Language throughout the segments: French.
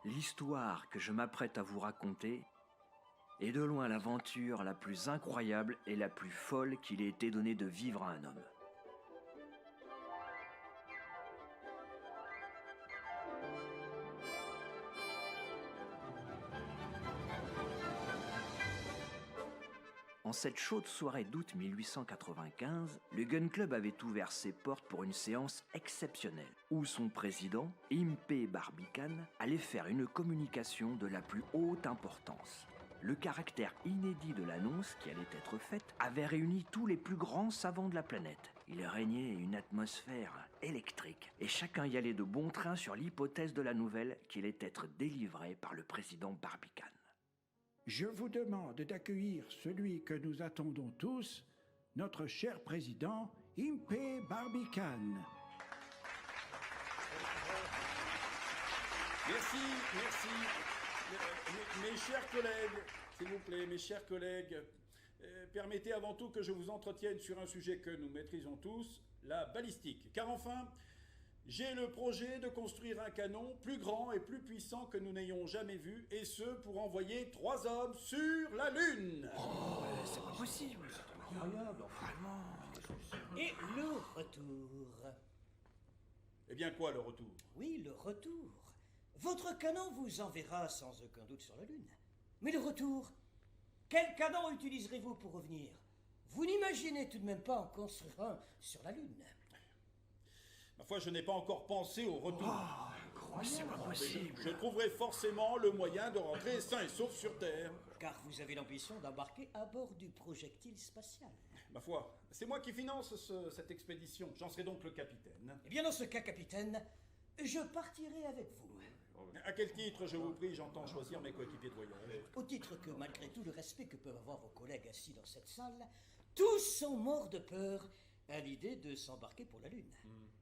L'histoire que je m'apprête à vous raconter est de loin l'aventure la plus incroyable et la plus folle qu'il ait été donné de vivre à un homme. En cette chaude soirée d'août 1895, le Gun Club avait ouvert ses portes pour une séance exceptionnelle, où son président, Impey Barbicane, allait faire une communication de la plus haute importance. Le caractère inédit de l'annonce qui allait être faite avait réuni tous les plus grands savants de la planète. Il régnait une atmosphère électrique, et chacun y allait de bon train sur l'hypothèse de la nouvelle qui allait être délivrée par le président Barbicane. Je vous demande d'accueillir celui que nous attendons tous, notre cher président Impey Barbicane. Merci. Mes chers collègues, s'il vous plaît, mes chers collègues, permettez avant tout que je vous entretienne sur un sujet que nous maîtrisons tous, la balistique. Car enfin, j'ai le projet de construire un canon plus grand et plus puissant que nous n'ayons jamais vu, et ce pour envoyer 3 hommes sur la Lune. C'est pas possible, c'est incroyable, vraiment. Et le retour. Eh bien quoi, le retour? Oui, le retour. Votre canon vous enverra sans aucun doute sur la Lune. Mais le retour, quel canon utiliserez-vous pour revenir? Vous n'imaginez tout de même pas en construire un sur la Lune. Ma foi, je n'ai pas encore pensé au retour. C'est pas possible. Je trouverai forcément le moyen de rentrer sain et sauf sur Terre. Car vous avez l'ambition d'embarquer à bord du projectile spatial. Ma foi, c'est moi qui finance cette expédition. J'en serai donc le capitaine. Eh bien, dans ce cas, capitaine, je partirai avec vous. À quel titre, je vous prie, j'entends choisir mes coéquipiers de voyage? Au titre que, malgré tout le respect que peuvent avoir vos collègues assis dans cette salle, tous sont morts de peur à l'idée de s'embarquer pour la Lune.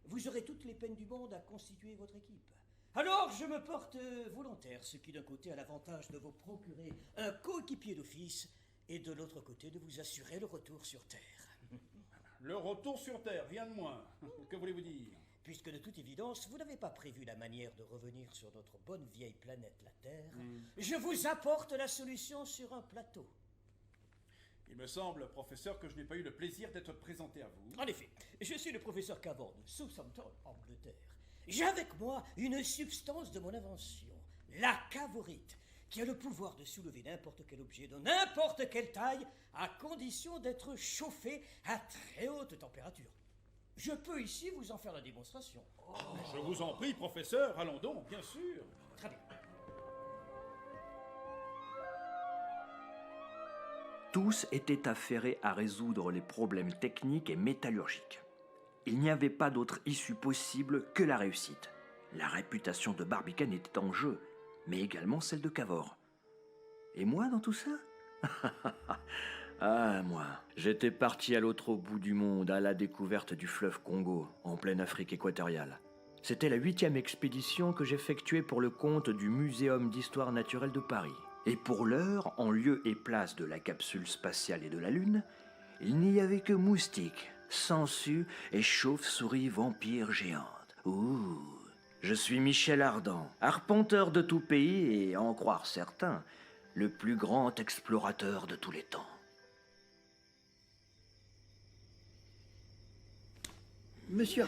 Vous aurez toutes les peines du monde à constituer votre équipe. Alors, je me porte volontaire, ce qui d'un côté a l'avantage de vous procurer un coéquipier d'office et de l'autre côté de vous assurer le retour sur Terre. Le retour sur Terre vient de moi. Que voulez-vous dire? Puisque de toute évidence, vous n'avez pas prévu la manière de revenir sur notre bonne vieille planète, la Terre, je vous apporte la solution sur un plateau. Il me semble, professeur, que je n'ai pas eu le plaisir d'être présenté à vous. En effet, je suis le professeur Cavor de Southampton, Angleterre. J'ai avec moi une substance de mon invention, la cavorite, qui a le pouvoir de soulever n'importe quel objet de n'importe quelle taille, à condition d'être chauffé à très haute température. Je peux ici vous en faire la démonstration. Je vous en prie, professeur, allons donc, bien sûr. Très bien. Tous étaient affairés à résoudre les problèmes techniques et métallurgiques. Il n'y avait pas d'autre issue possible que la réussite. La réputation de Barbicane était en jeu, mais également celle de Cavor. Et moi dans tout ça? Ah, moi, j'étais parti à l'autre bout du monde, à la découverte du fleuve Congo, en pleine Afrique équatoriale. C'était la 8e expédition que j'effectuais pour le compte du Muséum d'Histoire Naturelle de Paris. Et pour l'heure, en lieu et place de la capsule spatiale et de la Lune, il n'y avait que moustiques, sangsues et chauves-souris vampires géantes. Ouh! Je suis Michel Ardan, arpenteur de tout pays et, à en croire certains, le plus grand explorateur de tous les temps. Monsieur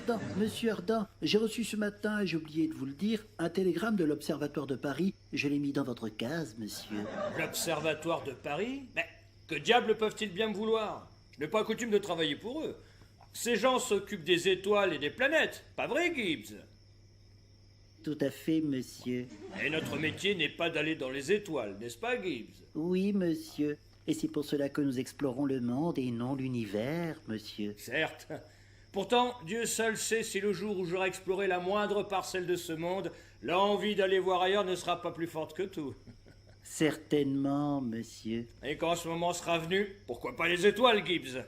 Ardan, j'ai reçu ce matin, j'ai oublié de vous le dire, un télégramme de l'Observatoire de Paris. Je l'ai mis dans votre case, monsieur. L'Observatoire de Paris? Mais que diable peuvent-ils bien me vouloir? Je n'ai pas coutume de travailler pour eux. Ces gens s'occupent des étoiles et des planètes, pas vrai, Gibbs? Tout à fait, monsieur. Et notre métier n'est pas d'aller dans les étoiles, n'est-ce pas, Gibbs? Oui, monsieur. Et c'est pour cela que nous explorons le monde et non l'univers, monsieur. Certes. Pourtant, Dieu seul sait si le jour où j'aurai exploré la moindre parcelle de ce monde, l'envie d'aller voir ailleurs ne sera pas plus forte que tout. Certainement, monsieur. Et quand ce moment sera venu, pourquoi pas les étoiles, Gibbs?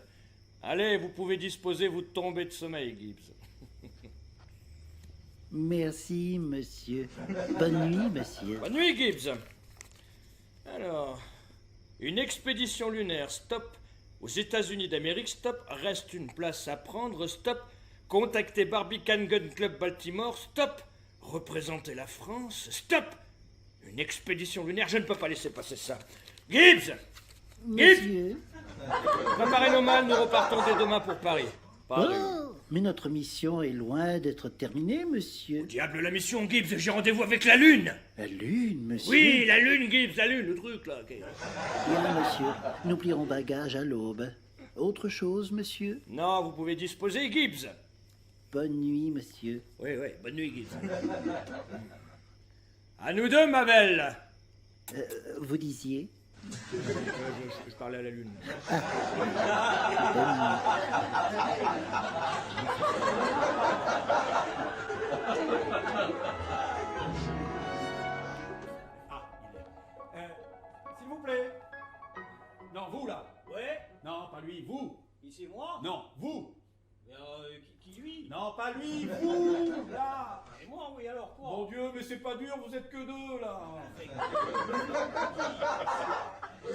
Allez, vous pouvez disposer vous de tomber de sommeil, Gibbs. Merci, monsieur. Bonne nuit, monsieur. Bonne nuit, Gibbs. Alors, une expédition lunaire, stop. Aux États-Unis d'Amérique, stop. Reste une place à prendre, stop. Contactez Barbicane Gun Club Baltimore, stop. Représentez la France, stop. Une expédition lunaire, je ne peux pas laisser passer ça. Gibbs! Monsieur. Préparez nos malles, nous repartons dès demain pour Paris. Pas de- Oh, mais notre mission est loin d'être terminée, monsieur. Diable, la mission, Gibbs, j'ai rendez-vous avec la Lune! La Lune, monsieur. Oui, la Lune, Gibbs, la Lune, le truc, là. Bien, monsieur. Nous plierons bagages à l'aube. Autre chose, monsieur? Non, vous pouvez disposer, Gibbs. Bonne nuit, monsieur. Oui, bonne nuit, Gibbs. À nous deux, ma belle. Vous disiez? Je parlais à la Lune. Bonne nuit. S'il vous plaît. Non, vous là. Ouais. Non, pas lui, vous. Ici moi. Non, vous. Mais qui lui? Non, pas lui, vous, là. Et moi, oui, alors quoi? Mon Dieu, mais c'est pas dur, vous êtes que deux, là.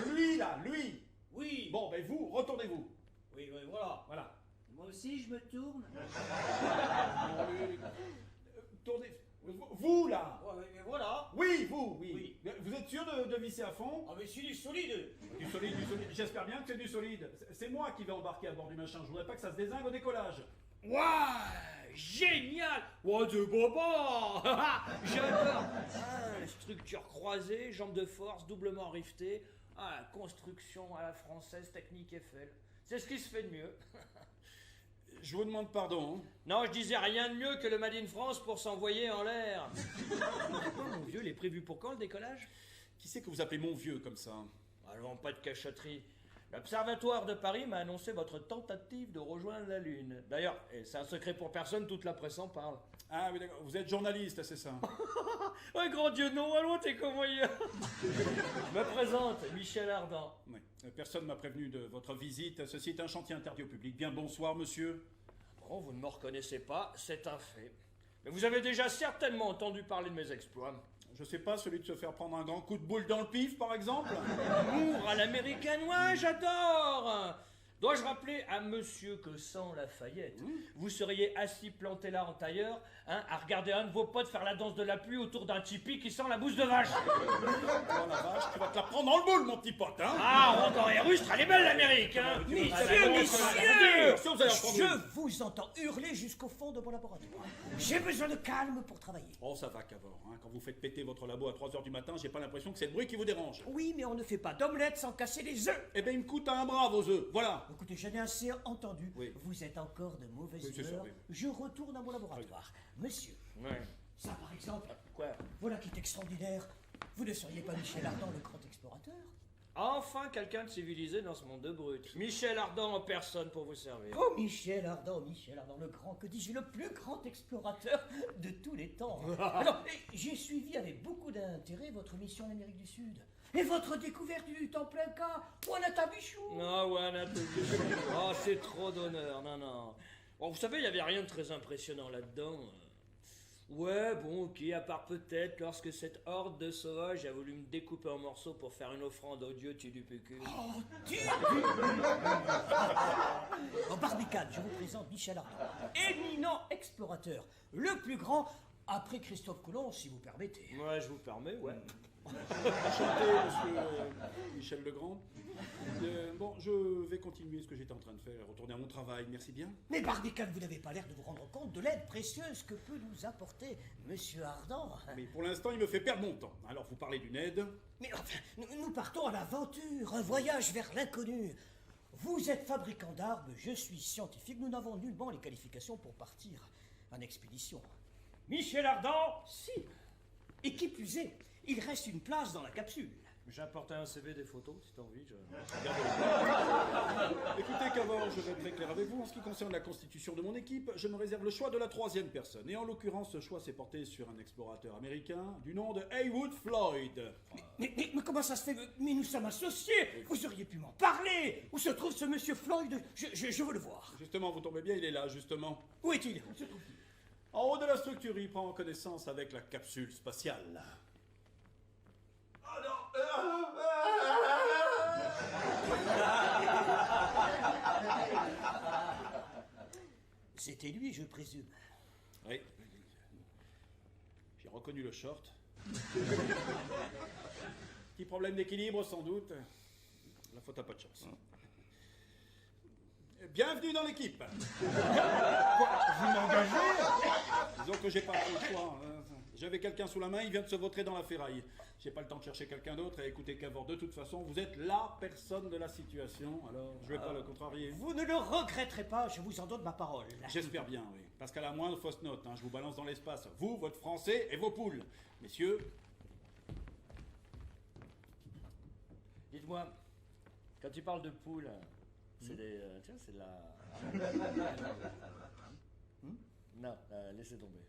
Lui, là, lui. Oui. Bon, ben vous, retournez-vous. Oui, voilà. Voilà. Moi aussi, je me tourne. Tournez. Vous, là. Ouais, mais voilà. Oui, vous, oui. Oui. Vous êtes sûr de visser à fond? Ah, mais c'est du solide. Du solide, du solide. J'espère bien que c'est du solide. C'est moi qui vais embarquer à bord du machin. Je voudrais pas que ça se dézingue au décollage. Waouh, génial. What de papa. J'adore. Structure croisée, jambes de force, doublement rivetée. Construction à la française, technique Eiffel. C'est ce qui se fait de mieux. Je vous demande pardon. Non, je disais rien de mieux que le Made in France pour s'envoyer en l'air. Mon vieux, il est prévu pour quand le décollage? Qui c'est que vous appelez mon vieux comme ça? Allons, pas de cachotterie. L'Observatoire de Paris m'a annoncé votre tentative de rejoindre la Lune. D'ailleurs, et c'est un secret pour personne, toute la presse en parle. Ah oui, d'accord. Vous êtes journaliste, c'est ça? Oh, grand Dieu, non, allons, t'es convoyeur. Je me présente, Michel Ardan. Oui. Personne m'a prévenu de votre visite. Ceci est un chantier interdit au public. Bien bonsoir, monsieur. Bon, vous ne me reconnaissez pas, c'est un fait. Mais vous avez déjà certainement entendu parler de mes exploits. Je sais pas, celui de se faire prendre un grand coup de boule dans le pif, par exemple? Humour à l'américaine, ouais, j'adore. Dois-je rappeler à monsieur que sans Lafayette, vous seriez assis planté là en tailleur, à regarder un de vos potes faire la danse de la pluie autour d'un tipi qui sent la bouse de vache? Oh la vache, tu vas te la prendre dans le boule, mon petit pote, hein? Ah, Rondon et Rustre, elle est belle l'Amérique, hein? Je vous entends hurler jusqu'au fond de mon laboratoire. J'ai besoin de calme pour travailler. Oh, ça va, Cavor. Hein. Quand vous faites péter votre labo à 3h du matin, j'ai pas l'impression que c'est le bruit qui vous dérange. Oui, mais on ne fait pas d'omelette sans casser les œufs. Eh ben, il me coûte un bras, vos œufs. Voilà. Écoutez, j'en ai assez entendu. Oui. Vous êtes encore de mauvaise Oui, c'est ça, humeur. oui. Je retourne à mon laboratoire. Monsieur, Ouais. ça par exemple, Quoi? voilà qui est extraordinaire. Vous ne seriez pas Michel Ardan, le grand explorateur? Enfin, quelqu'un de civilisé dans ce monde de brutes. Michel Ardan en personne pour vous servir. Oh, Michel Ardan, le grand, que dis-je, le plus grand explorateur de tous les temps. Alors, j'ai suivi avec beaucoup d'intérêt votre mission en Amérique du Sud. Et votre découverte du temps plein cas, Wanatabichou. Ah ouais, oh, c'est trop d'honneur, non. Bon, vous savez, il n'y avait rien de très impressionnant là-dedans. Ouais, bon, ok, à part peut-être lorsque cette horde de sauvages a voulu me découper en morceaux pour faire une offrande au dieu Tudupucu. Oh, Dieu. En Barbicane, je vous présente Michel Ardan, éminent explorateur, le plus grand après Christophe Colomb, si vous permettez. Ouais, je vous permets, ouais. Enchanté, monsieur Michel Legrand. Bon, je vais continuer ce que j'étais en train de faire, retourner à mon travail, merci bien. Mais Barbicane, vous n'avez pas l'air de vous rendre compte de l'aide précieuse que peut nous apporter Monsieur Ardan. Mais pour l'instant, il me fait perdre mon temps. Alors, vous parlez d'une aide? Mais enfin, nous partons à l'aventure, un voyage vers l'inconnu. Vous êtes fabricant d'armes, je suis scientifique, nous n'avons nullement les qualifications pour partir en expédition. Michel Ardan! Si. Et qui plus est, il reste une place dans la capsule. J'ai apporté un CV, des photos, si t'as envie. Écoutez, Cavor, je vais être très clair avec vous. En ce qui concerne la constitution de mon équipe, je me réserve le choix de la troisième personne. Et en l'occurrence, ce choix s'est porté sur un explorateur américain du nom de Heywood Floyd. Mais comment ça se fait? Mais nous sommes associés. Vous auriez pu m'en parler. Où se trouve ce monsieur Floyd? Je veux le voir. Justement, vous tombez bien, il est là, justement. Où est-il? Où se trouve-t-il? En haut de la structure, il prend connaissance avec la capsule spatiale. C'était lui, je présume. Oui. J'ai reconnu le short. Petit problème d'équilibre, sans doute. La faute à pas de chance. Bienvenue dans l'équipe. Quoi, vous m'engagez? Disons que j'ai pas trop le choix. J'avais quelqu'un sous la main, il vient de se vautrer dans la ferraille. J'ai pas le temps de chercher quelqu'un d'autre, et écoutez Cavor, de toute façon, vous êtes la personne de la situation, alors je vais pas le contrarier. Vous ne le regretterez pas, je vous en donne ma parole. J'espère bien, oui. Parce qu'à la moindre fausse note, je vous balance dans l'espace. Vous, votre français et vos poules. Messieurs, Dites-moi, quand tu parles de poules, c'est des... tiens, c'est de la... Non, laissez tomber.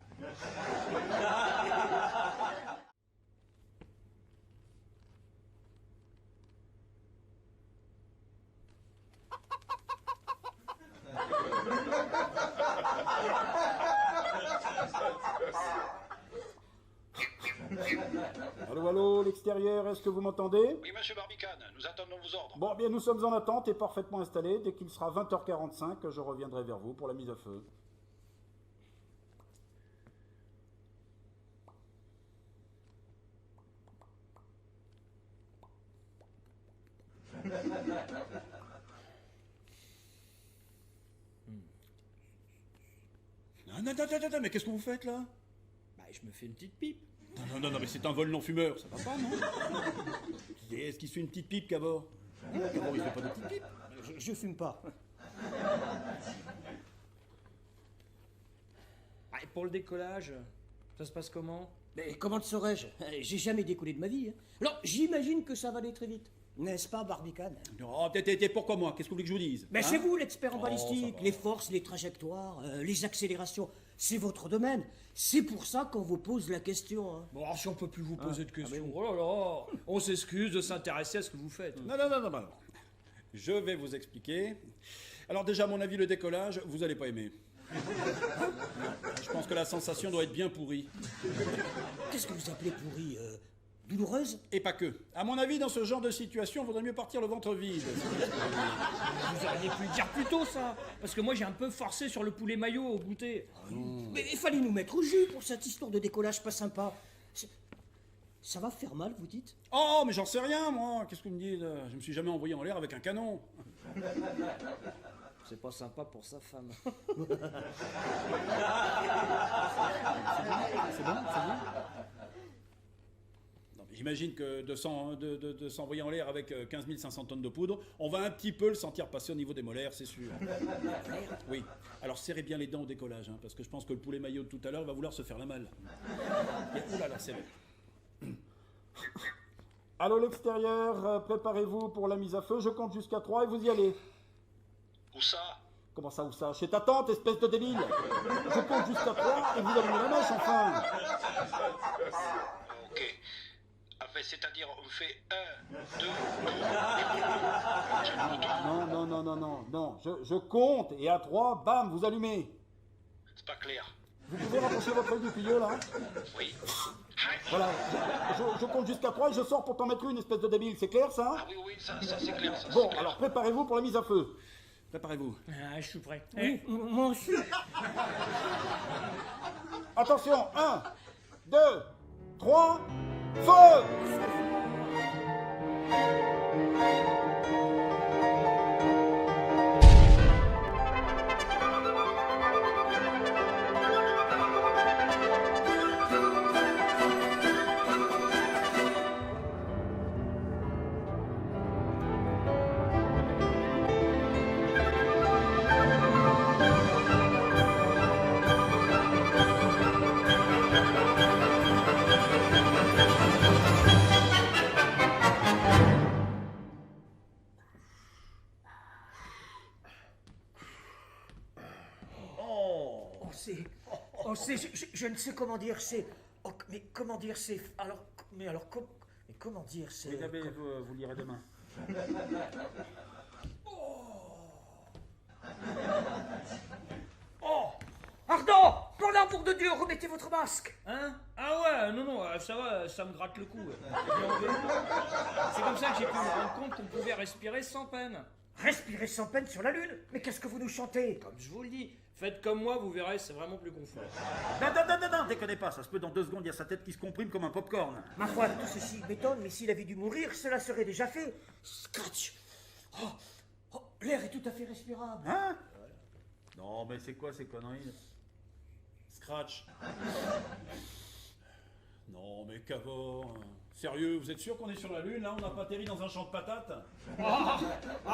allô, allô, l'extérieur, est-ce que vous m'entendez? Oui, monsieur Barbicane, nous attendons vos ordres. Bon, bien, nous sommes en attente et parfaitement installés. Dès qu'il sera 20h45, je reviendrai vers vous pour la mise à feu. Non, mais qu'est-ce que vous faites là? Bah, je me fais une petite pipe. Non, mais c'est un vol non-fumeur, ça va pas, non? Est-ce qu'il se fait une petite pipe, Cavor? Cavor, il fait pas de petite pipe. Je fume pas. Ah, et pour le décollage, ça se passe comment? Mais comment le saurais-je? J'ai jamais décollé de ma vie. Alors, j'imagine que ça va aller très vite. N'est-ce pas, Barbicane? Non, pourquoi moi? Qu'est-ce que vous voulez que je vous dise? Mais c'est vous l'expert en Oh, balistique, ça va. les forces, les trajectoires, les accélérations. C'est votre domaine. C'est pour ça qu'on vous pose la question. Hein. Bon, alors, si on peut plus vous poser de questions, oh là là, on s'excuse de s'intéresser à ce que vous faites. Non. Je vais vous expliquer. Alors déjà, à mon avis, le décollage, vous allez pas aimer. Je pense que la sensation doit être bien pourrie. Qu'est-ce que vous appelez pourri douloureuse? Et pas que. À mon avis, dans ce genre de situation, il vaudrait mieux partir le ventre vide. Vous auriez pu le dire plus tôt, ça. Parce que moi, j'ai un peu forcé sur le poulet maillot au goûter. Mais il fallait nous mettre au jus pour cette histoire de décollage pas sympa. Ça va faire mal, vous dites? Oh, mais j'en sais rien, moi. Qu'est-ce que vous me dites? Je me suis jamais envoyé en l'air avec un canon. C'est pas sympa pour sa femme. C'est bon? Non, mais j'imagine que de s'envoyer en l'air avec 15 500 tonnes de poudre, on va un petit peu le sentir passer au niveau des molaires, c'est sûr. Oui. Alors serrez bien les dents au décollage, parce que je pense que le poulet maillot de tout à l'heure va vouloir se faire la malle. Ouh là là, c'est vrai. Allô, l'extérieur, préparez-vous pour la mise à feu. Je compte jusqu'à 3 et vous y allez. Où ça? Comment ça, où ça? Chez ta tante, espèce de débile. Je compte jusqu'à 3 et vous allumez la mèche, enfin. Ok. Enfin, c'est-à-dire, on fait 1, 2, 3... Non. Je compte et à 3, bam, vous allumez. C'est pas clair. Vous pouvez rapprocher votre œil du tuyau, là? Oui. Voilà, je compte jusqu'à 3 et je sors pour t'en mettre une, espèce de débile. C'est clair, ça? Ah oui, ça c'est clair, ça. Bon, c'est clair. alors préparez-vous pour la mise à feu. Préparez-vous. Ah, je suis prêt. Oui, moi aussi. Attention, 1, 2, 3, feu! Je ne sais comment dire, c'est... Oh, mais comment dire, c'est... Alors, mais comment dire, c'est... Vous lirez demain. Oh Ardent! Pour l'amour de Dieu, remettez votre masque! Hein? Ah ouais, non, ça va, ça me gratte le cou. C'est comme ça que j'ai pu me rendre compte qu'on pouvait respirer sans peine. Respirer sans peine sur la Lune? Mais qu'est-ce que vous nous chantez? Comme je vous le dis, Faites comme moi, vous verrez, c'est vraiment plus confort. Non, déconnez pas, ça se peut dans 2 secondes, il y a sa tête qui se comprime comme un popcorn. Ma foi, tout ceci m'étonne, mais s'il avait dû mourir, cela serait déjà fait. Scratch. L'air est tout à fait respirable. Hein? Non, mais c'est quoi ces conneries? Scratch. Non, mais Cavor. Sérieux, vous êtes sûr qu'on est sur la Lune, là? On n'a pas atterri dans un champ de patates? Ah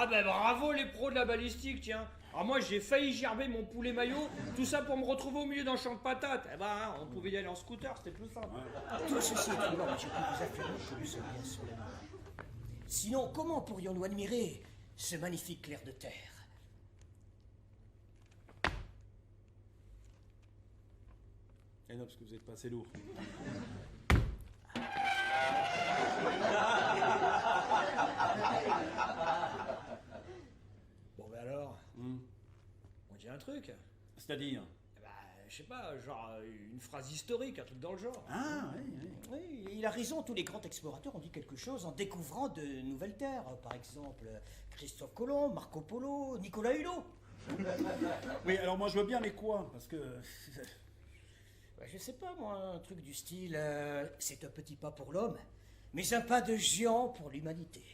ben bravo les pros de la balistique, tiens. Alors moi j'ai failli gerber mon poulet maillot, tout ça pour me retrouver au milieu d'un champ de patates. Eh ben hein, on pouvait y aller en scooter, c'était plus simple. Tout ceci est énorme, je peux vous affirmer que nous sommes bien sur la Lune. Sinon, comment pourrions-nous admirer ce magnifique clair de terre? Eh non, parce que vous êtes pas assez lourd. Bon ben alors, on dit un truc. C'est-à-dire? Bah, je sais pas, genre une phrase historique, un truc dans le genre. Ah, oui. Oui, il a raison, tous les grands explorateurs ont dit quelque chose en découvrant de nouvelles terres. Par exemple, Christophe Colomb, Marco Polo, Nicolas Hulot. Oui, alors moi je veux bien, mais quoi? Parce que... Bah, je sais pas, moi, un truc du style c'est un petit pas pour l'homme, mais un pas de géant pour l'humanité.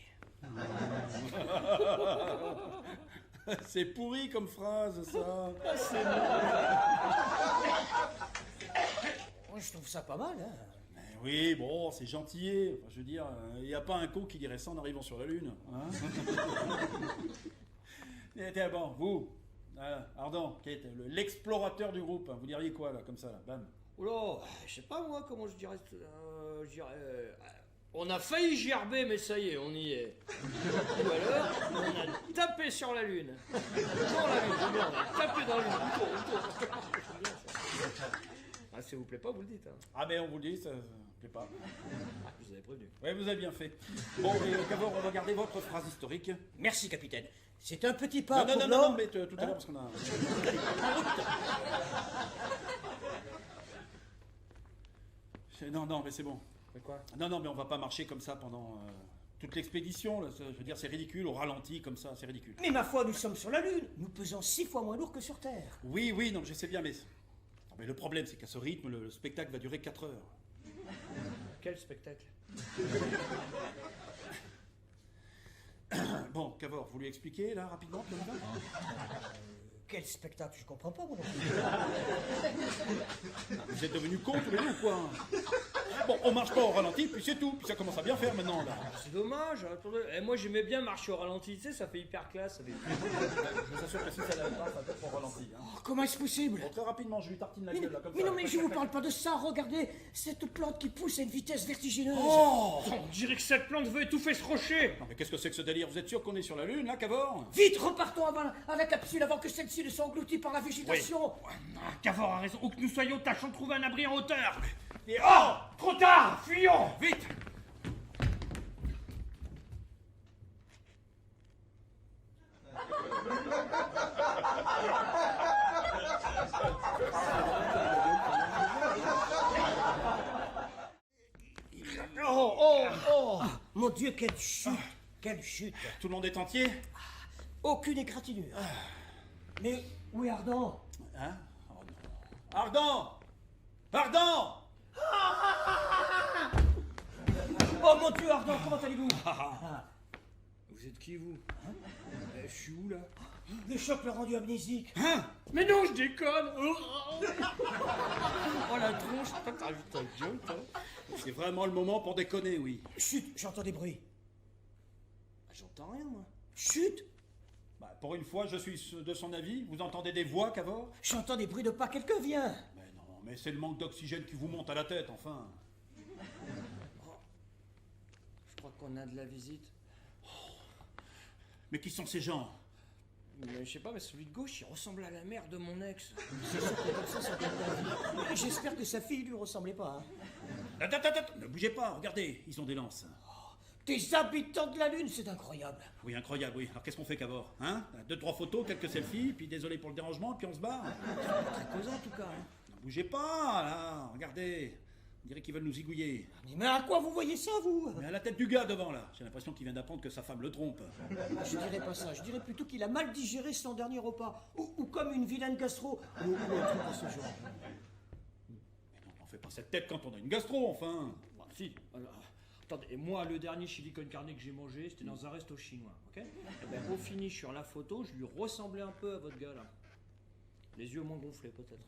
C'est pourri comme phrase, ça. Moi, je trouve ça pas mal, hein. Mais oui, bon, c'est gentillé. Enfin, je veux dire, il n'y a pas un con qui dirait ça en arrivant sur la Lune. Hein. Tiens, bon, vous, Ardent, qui est l'explorateur du groupe, hein, vous diriez quoi, là, comme ça, là, bam? Oula, je sais pas moi comment je dirais. On a failli gerber, mais ça y est, on y est. Ou alors, on a tapé sur la Lune. Dans la Lune, j'aime bien, on a tapé dans la Lune. J'aime bien ça. Ah, si ça vous plaît pas, vous le dites. Hein. Ah, mais on vous le dit, ça ne plaît pas. Ah, je vous avais prévenu. Ouais, vous avez bien fait. Bon, et Cavor, on va garder votre phrase historique. Merci, capitaine. C'est un petit pas pour Non, l'homme. mais tout à l'heure, parce qu'on a... Non, mais c'est bon. Mais quoi? Non, mais on va pas marcher comme ça pendant toute l'expédition. Là. Je veux dire, c'est ridicule, au ralenti, comme ça, c'est ridicule. Mais ma foi, nous sommes sur la Lune. Nous pesons 6 fois moins lourd que sur Terre. Oui, non, je sais bien, mais... Non, mais le problème, c'est qu'à ce rythme, le spectacle va durer 4 heures. Quel spectacle? Bon, Cavor, vous lui expliquez, là, rapidement, comme ça? Quel spectacle, je comprends pas, mon ami. Vous êtes devenus cons tous les deux ou quoi? Bon, on marche pas au ralenti, puis c'est tout. Puis ça commence à bien faire maintenant, là. C'est dommage, attendez. Et moi j'aimais bien marcher au ralenti, tu sais, ça fait hyper classe. Ça fait... Je vous assure que si ça n'avait pas, ça va être au ralenti. Hein. Oh, comment est-ce possible? Bon, très rapidement, je lui tartine la Mais, gueule, là, comme mais ça. non, mais je vous parle pas de ça. Regardez, cette plante qui pousse à une vitesse vertigineuse. Oh! On dirait que cette plante veut étouffer ce rocher. Non, mais qu'est-ce que c'est que ce délire? Vous êtes sûr qu'on est sur la Lune, là, Cavor? Vite, repartons à la capsule avant que celle-ci ne soit engloutie par la végétation. Ah, Cavor a raison, où que nous soyons, tâchons de trouver un abri en hauteur. Et oh, trop tard, fuyons. Vite! Oh, mon Dieu, quelle chute. Quelle chute. Tout le monde est entier? Aucune égratignure. Mais où est Ardent? Hein? Oh non. Ardent! Ardent! Oh mon Dieu, Ardent, comment allez-vous? Vous êtes qui, vous? Je suis où, là? Le choc l'a rendu amnésique. Mais non, je déconne. Oh la tronche, t'as vu ta gueule, toi? C'est vraiment le moment pour déconner, oui. Chut, j'entends des bruits. J'entends rien, moi. Chut, Bah, pour une fois, je suis de son avis. Vous entendez des voix, Cavor? j'entends des bruits de pas, quelqu'un vient. Mais non, mais c'est le manque d'oxygène qui vous monte à la tête, enfin. Je crois qu'on a de la visite. Mais qui sont ces gens? Mais je sais pas, mais celui de gauche, il ressemble à la mère de mon ex. J'espère que sa fille lui ressemblait pas. Hein. Attends, ne bougez pas, regardez, ils ont des lances. Des habitants de la Lune, c'est incroyable. Oui, incroyable, oui. Alors qu'est-ce qu'on fait, Cavor? Hein? 2-3 photos, quelques selfies, puis désolé pour le dérangement, puis on se barre. Très causant en tout cas. Hein. Ne bougez pas, là, regardez. On dirait qu'ils veulent nous zigouiller. Mais à quoi vous voyez ça, vous? Mais à la tête du gars devant, là. J'ai l'impression qu'il vient d'apprendre que sa femme le trompe. Je dirais pas ça, je dirais plutôt qu'il a mal digéré son dernier repas. Ou comme une vilaine gastro. Ou un truc de ce genre. Mais non, on fait pas cette tête quand on a une gastro, enfin. Bah, si. Alors, attendez, et moi, le dernier chili con carne que j'ai mangé, c'était dans un resto chinois, ok? Et ben, au finish sur la photo, je lui ressemblais un peu à votre gars, là. Les yeux moins gonflés, peut-être.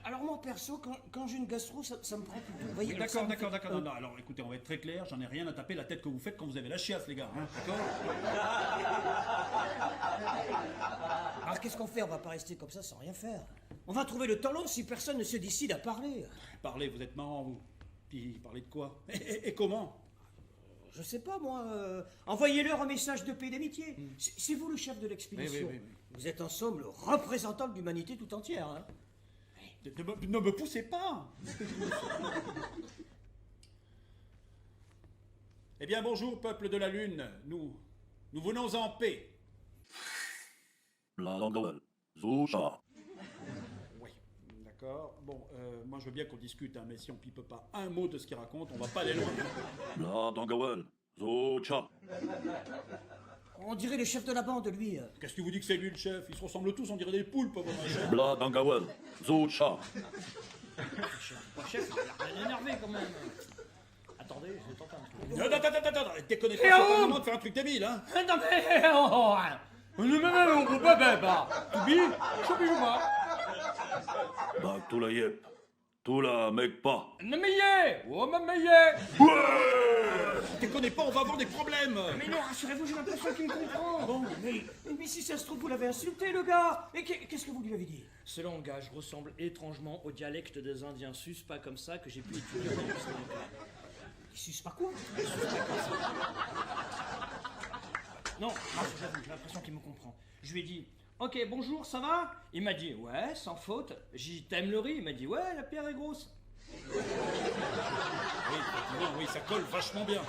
Alors moi, perso, quand j'ai une gastro, ça me prend plutôt... Vous voyez, D'accord. Non, alors écoutez, on va être très clair, j'en ai rien à taper la tête que vous faites quand vous avez la chiasse, les gars. Hein, d'accord? Alors qu'est-ce qu'on fait? On va pas rester comme ça sans rien faire. On va trouver le temps long si personne ne se décide à parler. Parlez, vous êtes marrant, vous. Puis parlez de quoi? Et comment? Je sais pas, moi. Envoyez-leur un message de paix et d'amitié. C'est vous le chef de l'expédition. Oui. Vous êtes en somme le représentant de l'humanité tout entière. Hein. Ne me poussez pas. Eh bien, bonjour, peuple de la Lune. Nous venons en paix. Oui, d'accord. Bon, moi je veux bien qu'on discute, hein, mais si on pipe pas un mot de ce qu'il raconte, on va pas aller loin. On dirait le chef de la bande, lui. Qu'est-ce que vous dites que c'est lui le chef? Ils se ressemblent tous, on dirait des poulpes, votre chef. Pas chef, il a rien énervé, quand même. Attendez, je vais tenter un truc. Attends, déconnez pas, c'est pas le moment de faire un truc débile, hein. Non, mais... Ne me mets pas, bébé. Toubi, choubi-moi. Tula mec pas. Ne m'ayez. Oh, me m'ayez. Déconnez pas, on va avoir des problèmes. Mais non, rassurez-vous, j'ai l'impression qu'il me comprend. Bon, mais si ça se trouve, vous l'avez insulté, le gars. Et qu'est-ce que vous lui avez dit? Ce langage ressemble étrangement au dialecte des Indiens sus, pas comme ça, que j'ai pu étudier au début. Il suce pas quoi? Non, j'avoue, j'ai l'impression qu'il me comprend. Je lui ai dit, ok, bonjour, ça va? Il m'a dit, ouais, sans faute. J'ai dit, t'aimes le riz? Il m'a dit, ouais, la pierre est grosse. Oui, effectivement, oui, ça colle vachement bien.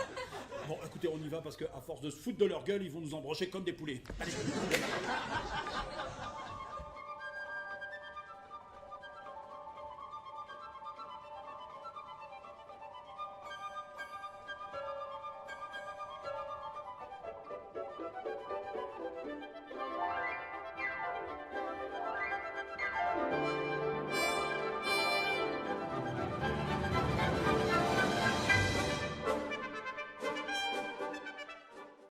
Bon, écoutez, on y va parce qu'à force de se foutre de leur gueule, ils vont nous embrocher comme des poulets. Allez.